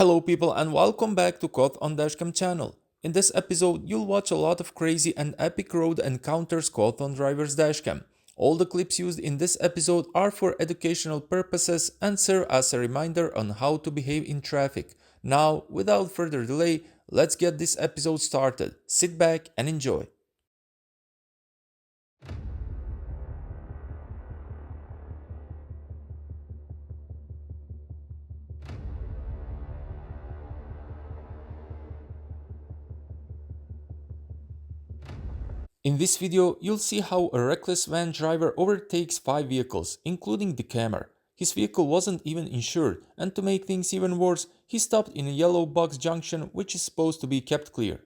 Hello people and welcome back to Caught on DashCam channel. In this episode, you'll watch a lot of crazy and epic road encounters caught on driver's dashcam. All the clips used in this episode are for educational purposes and serve as a reminder on how to behave in traffic. Now, without further delay, let's get this episode started. Sit back and enjoy. In this video, you'll see how a reckless van driver overtakes 5 vehicles, including the camera. His vehicle wasn't even insured, and to make things even worse, he stopped in a yellow box junction which is supposed to be kept clear.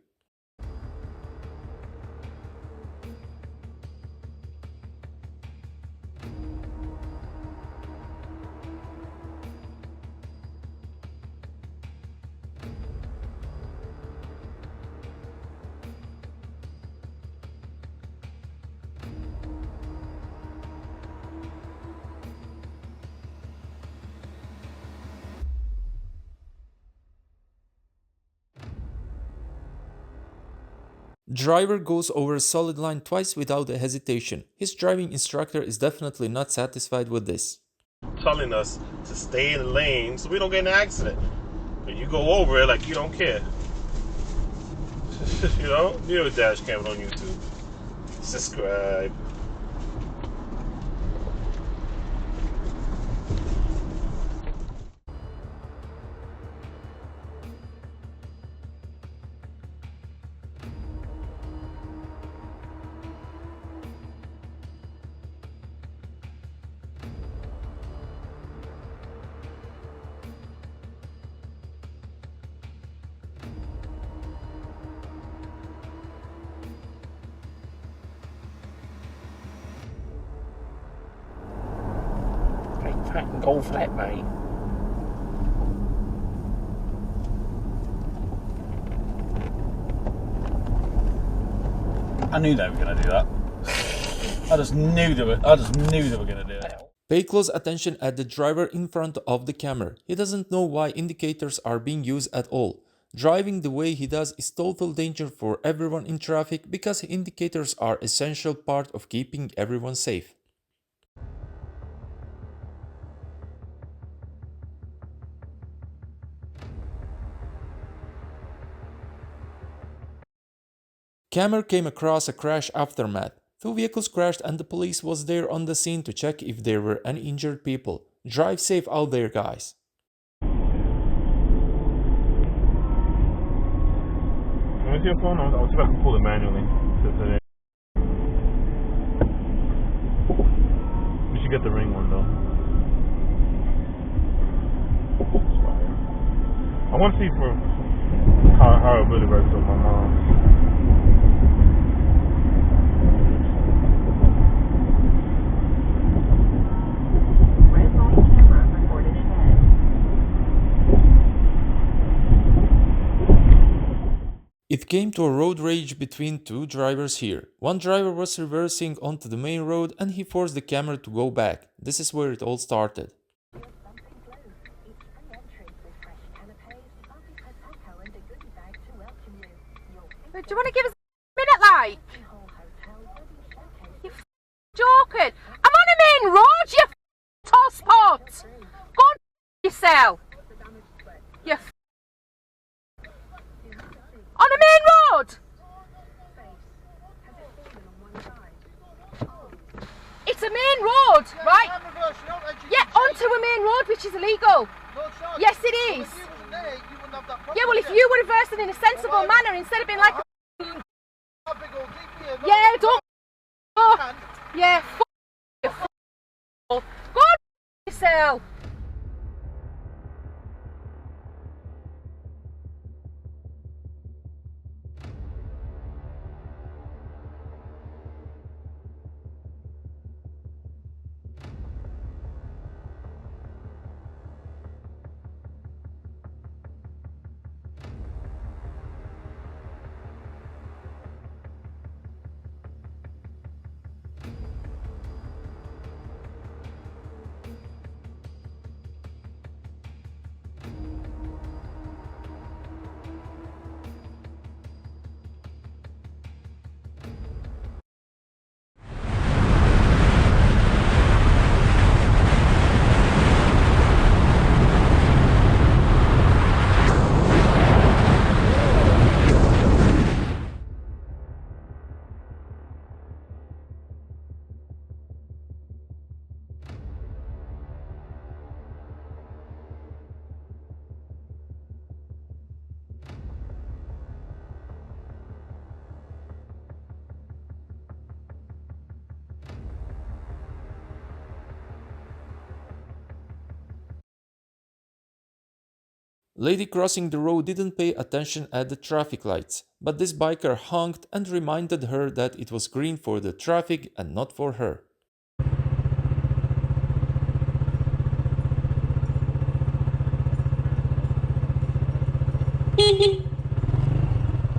Driver goes over a solid line twice without a hesitation. His driving instructor is definitely not satisfied with this. Telling us to stay in the lane so we don't get in an accident. But you go over it like you don't care. You know? You have a dash cam on YouTube. Subscribe. Fucking go for that, mate. I knew they were going to do that. I just knew they were going to do it. Pay close attention at the driver in front of the camera. He doesn't know why indicators are being used at all. Driving the way he does is total danger for everyone in traffic because indicators are essential part of keeping everyone safe. Camera came across a crash aftermath. 2 vehicles crashed and the police was there on the scene to check if there were any injured people. Drive safe out there, guys. Let me see your phone. I'll see if I can pull it manually. You should get the ring one though. I want to see for how it really works with my mom. It came to a road rage between 2 drivers here. One driver was reversing onto the main road and he forced the camera to go back. This is where it all started. Do you want to give us a minute, like? You joking? I'm on a main road, you tosspot! Go on yourself! You on a main road! It's a main road, right? Yeah, onto a main road, which is illegal. Yes, it is. Yeah, well, if you were reversing in a sensible manner instead of being like, yeah, don't. Oh, yeah, go on yourself. Lady crossing the road didn't pay attention at the traffic lights, but this biker honked and reminded her that it was green for the traffic and not for her.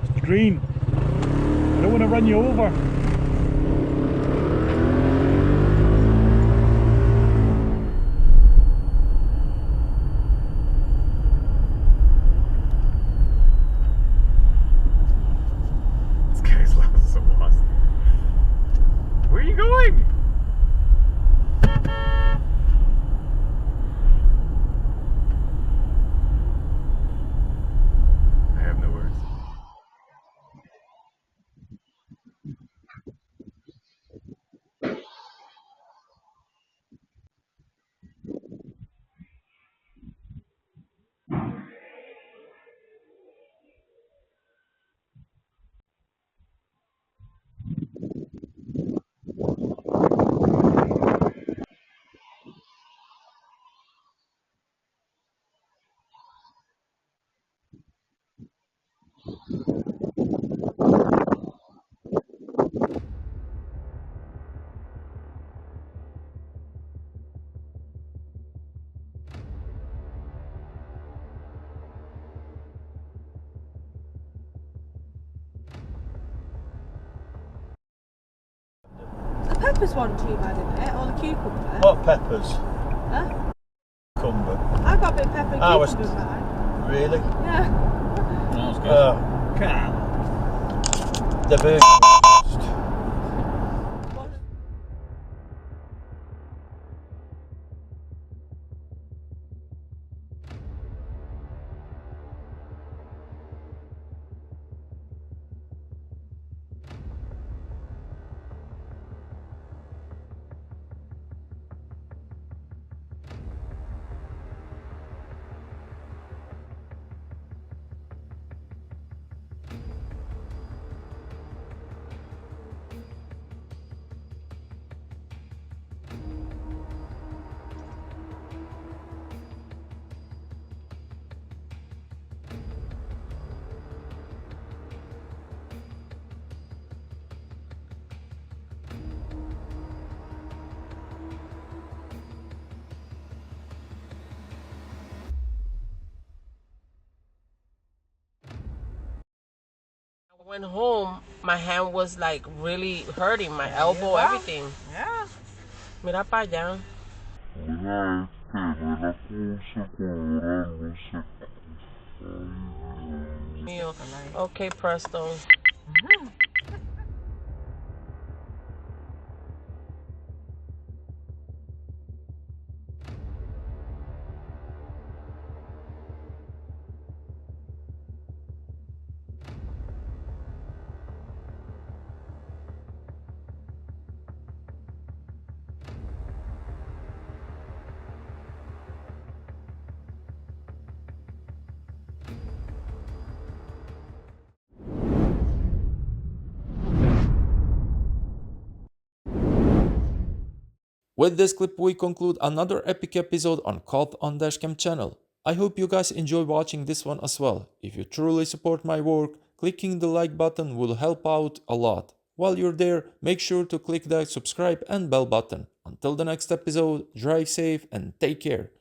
It's green. I don't want to run you over. This guy's so lost. Where are you going? I have no words. The peppers one too bad, isn't it? Or the cucumber? What peppers? Huh? Cucumber. I got a bit of pepper and I was- cucumber in mine. Really? Yeah. That was good. What- The burger. I went home, my hand was like really hurting, my elbow, everything. Yeah. Mira para allá. Mío. Okay, presto. With this clip we conclude another epic episode on Caught on DashCam channel. I hope you guys enjoy watching this one as well. If you truly support my work, clicking the like button will help out a lot. While you're there, make sure to click that subscribe and bell button. Until the next episode, drive safe and take care.